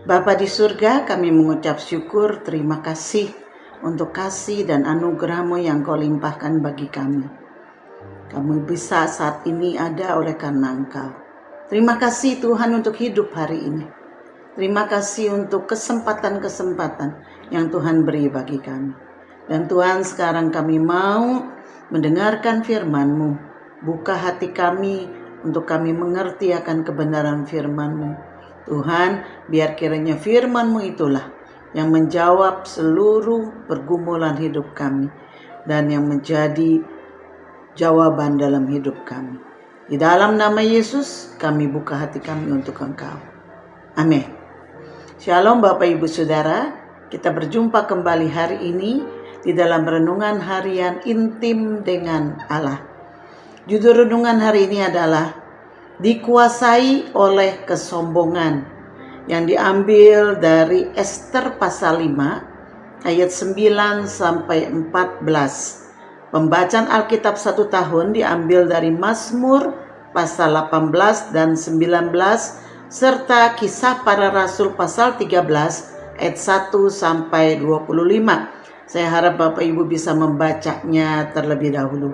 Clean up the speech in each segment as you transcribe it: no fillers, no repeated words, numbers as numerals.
Bapa di surga, kami mengucap syukur, terima kasih untuk kasih dan anugerah-Mu yang Kau limpahkan bagi kami. Kami bisa saat ini ada oleh karena Engkau. Terima kasih Tuhan untuk hidup hari ini. Terima kasih untuk kesempatan-kesempatan yang Tuhan beri bagi kami. Dan Tuhan, sekarang kami mau mendengarkan firman-Mu. Buka hati kami untuk kami mengerti akan kebenaran firman-Mu. Tuhan, biar kiranya firman-Mu itulah yang menjawab seluruh pergumulan hidup kami dan yang menjadi jawaban dalam hidup kami. Di dalam nama Yesus, kami buka hati kami untuk Engkau. Amin. Shalom Bapak Ibu Saudara, kita berjumpa kembali hari ini di dalam renungan harian intim dengan Allah. Judul renungan hari ini adalah dikuasai oleh kesombongan, yang diambil dari Ester pasal 5 ayat 9 sampai 14. Pembacaan Alkitab 1 tahun diambil dari Mazmur pasal 18 dan 19 serta Kisah Para Rasul pasal 13 ayat 1 sampai 25. Saya harap Bapak Ibu bisa membacanya terlebih dahulu.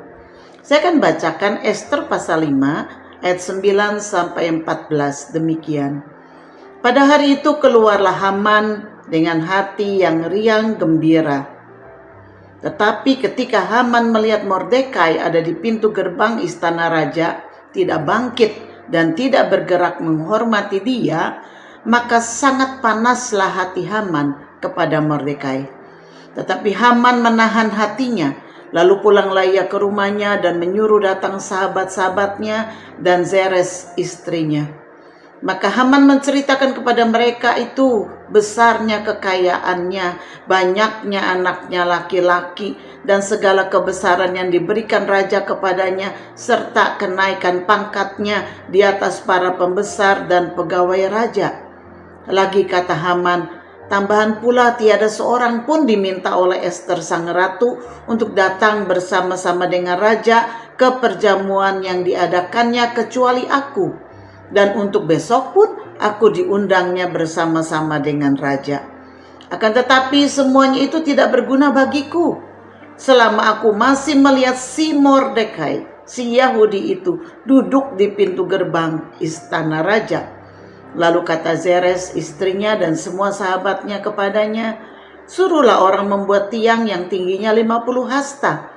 Saya akan bacakan Ester pasal 5 ayat 9 sampai 14, demikian. Pada hari itu keluarlah Haman dengan hati yang riang gembira. Tetapi ketika Haman melihat Mordekai ada di pintu gerbang istana raja, tidak bangkit dan tidak bergerak menghormati dia, maka sangat panaslah hati Haman kepada Mordekai. Tetapi Haman menahan hatinya. Lalu pulanglah ia ke rumahnya dan menyuruh datang sahabat-sahabatnya dan Zeres istrinya. Maka Haman menceritakan kepada mereka itu besarnya kekayaannya, banyaknya anaknya laki-laki, dan segala kebesaran yang diberikan raja kepadanya, serta kenaikan pangkatnya di atas para pembesar dan pegawai raja. Lagi kata Haman, tambahan pula tiada seorang pun diminta oleh Ester sang ratu untuk datang bersama-sama dengan raja ke perjamuan yang diadakannya kecuali aku. Dan untuk besok pun aku diundangnya bersama-sama dengan raja. Akan tetapi semuanya itu tidak berguna bagiku selama aku masih melihat si Mordekai, si Yahudi itu duduk di pintu gerbang istana raja. Lalu kata Zeres istrinya dan semua sahabatnya kepadanya, suruhlah orang membuat tiang yang tingginya 50 hasta,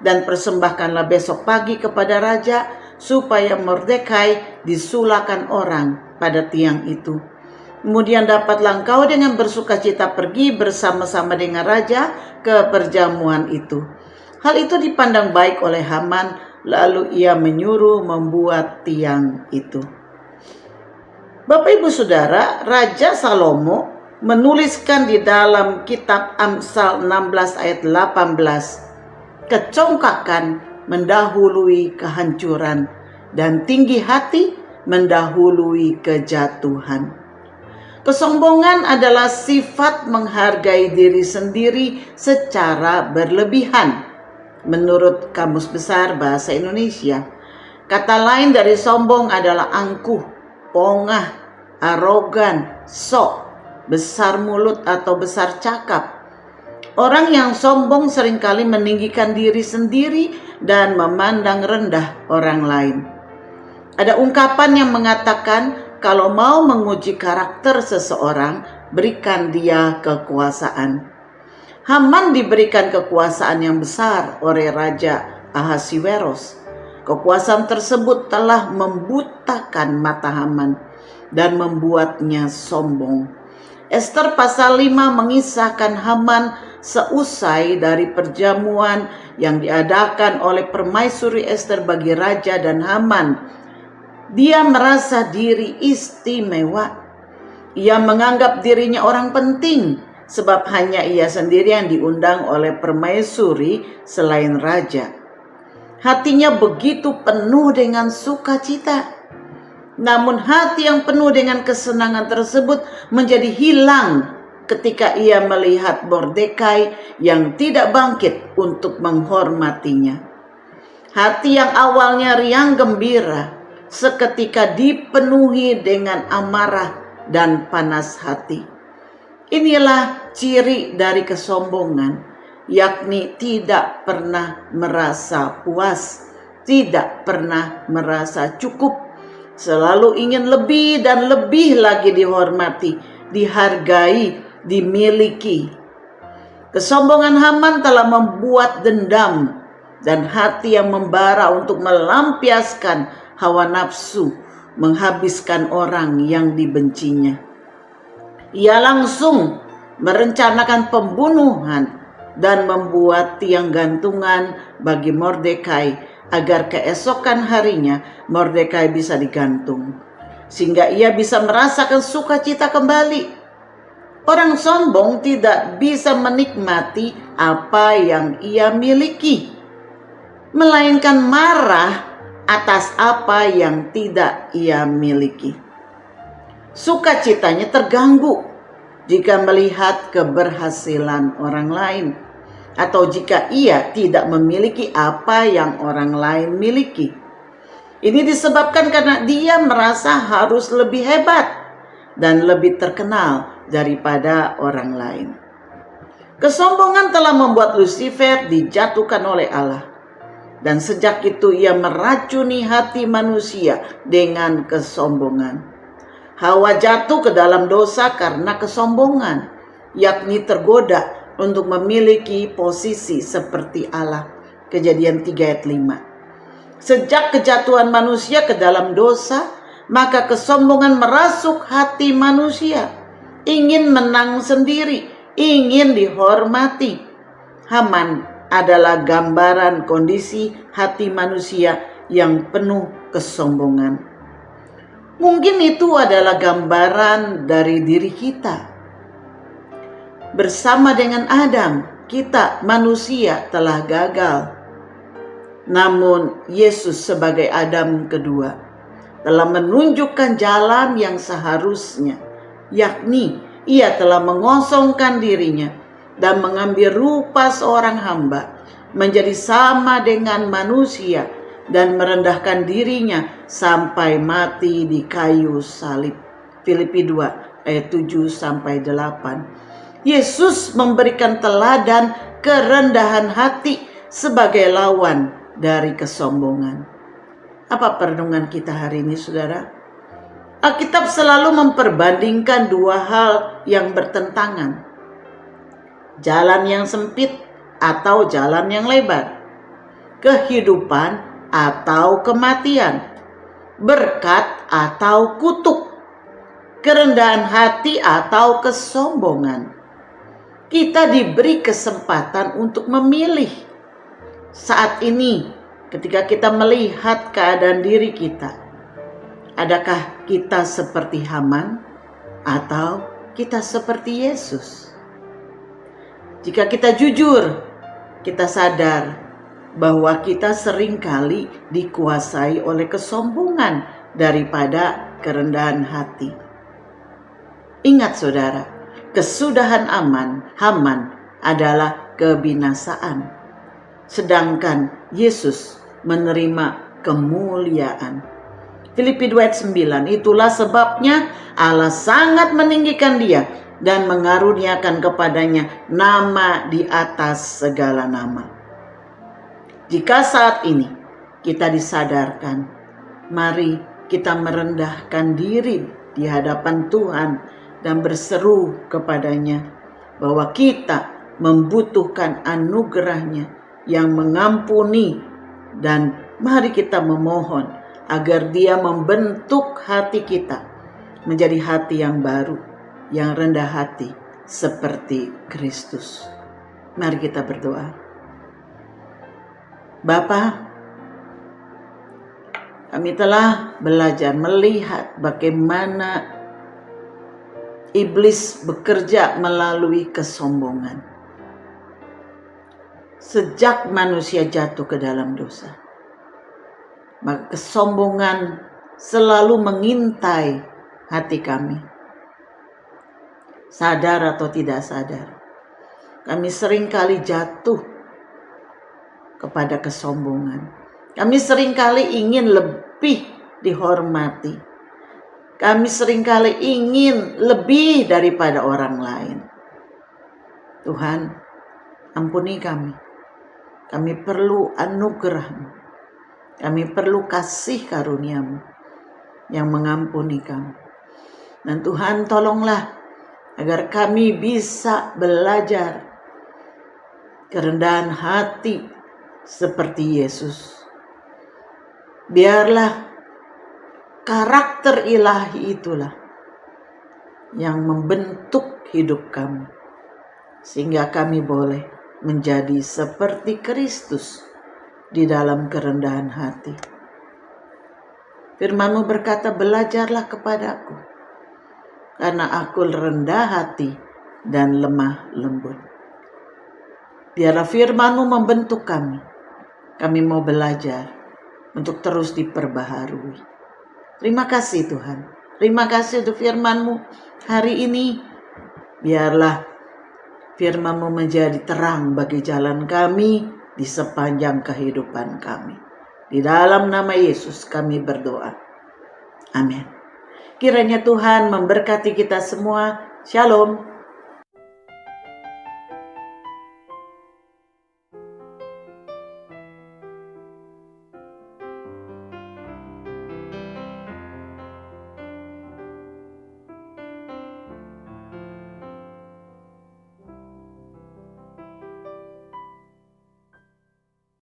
dan persembahkanlah besok pagi kepada raja, supaya Mordekai disulakan orang pada tiang itu. Kemudian dapatlah engkau dengan bersukacita pergi bersama-sama dengan raja ke perjamuan itu. Hal itu dipandang baik oleh Haman, lalu ia menyuruh membuat tiang itu. Bapak Ibu Saudara, Raja Salomo menuliskan di dalam kitab Amsal 16 ayat 18, kecongkakan mendahului kehancuran dan tinggi hati mendahului kejatuhan. Kesombongan adalah sifat menghargai diri sendiri secara berlebihan. Menurut Kamus Besar Bahasa Indonesia, kata lain dari sombong adalah angkuh, pongah, arogan, sok, besar mulut atau besar cakap. Orang yang sombong seringkali meninggikan diri sendiri dan memandang rendah orang lain. Ada ungkapan yang mengatakan, kalau mau menguji karakter seseorang, berikan dia kekuasaan. Haman diberikan kekuasaan yang besar oleh Raja Ahasiweros. Kekuasaan tersebut telah membutakan mata Haman dan membuatnya sombong. Ester pasal 5 mengisahkan Haman seusai dari perjamuan yang diadakan oleh permaisuri Ester bagi raja dan Haman. Dia merasa diri istimewa. Ia menganggap dirinya orang penting sebab hanya ia sendiri yang diundang oleh permaisuri selain raja. Hatinya begitu penuh dengan sukacita. Namun hati yang penuh dengan kesenangan tersebut menjadi hilang ketika ia melihat Mordekai yang tidak bangkit untuk menghormatinya. Hati yang awalnya riang gembira seketika dipenuhi dengan amarah dan panas hati. Inilah ciri dari kesombongan, yakni tidak pernah merasa puas, tidak pernah merasa cukup, selalu ingin lebih dan lebih lagi dihormati, dihargai, dimiliki. Kesombongan Haman telah membuat dendam dan hati yang membara untuk melampiaskan hawa nafsu, menghabiskan orang yang dibencinya. Ia langsung merencanakan pembunuhan dan membuat tiang gantungan bagi Mordekai agar keesokan harinya Mordekai bisa digantung, sehingga ia bisa merasakan sukacita kembali. Orang sombong tidak bisa menikmati apa yang ia miliki, melainkan marah atas apa yang tidak ia miliki. Sukacitanya terganggu jika melihat keberhasilan orang lain, atau jika ia tidak memiliki apa yang orang lain miliki. Ini disebabkan karena dia merasa harus lebih hebat dan lebih terkenal daripada orang lain. Kesombongan telah membuat Lucifer dijatuhkan oleh Allah, dan sejak itu ia meracuni hati manusia dengan kesombongan. Hawa jatuh ke dalam dosa karena kesombongan, yakni tergoda untuk memiliki posisi seperti Allah. Kejadian 3 ayat 5. Sejak kejatuhan manusia ke dalam dosa, maka kesombongan merasuk hati manusia, ingin menang sendiri, ingin dihormati. Haman adalah gambaran kondisi hati manusia yang penuh kesombongan. Mungkin itu adalah gambaran dari diri kita. Bersama dengan Adam, kita manusia telah gagal. Namun Yesus sebagai Adam kedua telah menunjukkan jalan yang seharusnya, yakni ia telah mengosongkan dirinya dan mengambil rupa seorang hamba, menjadi sama dengan manusia dan merendahkan dirinya sampai mati di kayu salib. Filipi 2 ayat 7-8. Yesus memberikan teladan kerendahan hati sebagai lawan dari kesombongan. Apa perenungan kita hari ini, saudara? Alkitab selalu memperbandingkan dua hal yang bertentangan. Jalan yang sempit atau jalan yang lebar. Kehidupan atau kematian. Berkat atau kutuk. Kerendahan hati atau kesombongan. Kita diberi kesempatan untuk memilih. Saat ini, ketika kita melihat keadaan diri kita, adakah kita seperti Haman atau kita seperti Yesus? Jika kita jujur, kita sadar bahwa kita seringkali dikuasai oleh kesombongan daripada kerendahan hati. Ingat saudara, kesudahan Haman adalah kebinasaan, sedangkan Yesus menerima kemuliaan. Filipi 2 ayat 9, itulah sebabnya Allah sangat meninggikan dia dan mengaruniakan kepadanya nama di atas segala nama. Jika saat ini kita disadarkan, mari kita merendahkan diri di hadapan Tuhan dan berseru kepadanya bahwa kita membutuhkan anugerahnya yang mengampuni, dan mari kita memohon agar dia membentuk hati kita menjadi hati yang baru, yang rendah hati seperti Kristus. Mari kita berdoa. Bapa, kami telah belajar melihat bagaimana iblis bekerja melalui kesombongan. Sejak manusia jatuh ke dalam dosa, maka kesombongan selalu mengintai hati kami. Sadar atau tidak sadar, kami seringkali jatuh kepada kesombongan. Kami seringkali ingin lebih dihormati. Kami seringkali ingin lebih daripada orang lain. Tuhan, ampuni kami. Kami perlu anugerah-Mu. Kami perlu kasih karunia-Mu yang mengampuni kami. Dan Tuhan, tolonglah agar kami bisa belajar kerendahan hati seperti Yesus. Biarlah karakter ilahi itulah yang membentuk hidup kami, sehingga kami boleh menjadi seperti Kristus di dalam kerendahan hati. Firman-Mu berkata, belajarlah kepadaku, karena aku rendah hati dan lemah lembut. Biarlah firman-Mu membentuk kami. Kami mau belajar untuk terus diperbaharui. Terima kasih Tuhan. Terima kasih untuk firman-Mu hari ini. Biarlah firman-Mu menjadi terang bagi jalan kami di sepanjang kehidupan kami. Di dalam nama Yesus kami berdoa. Amin. Kiranya Tuhan memberkati kita semua. Shalom.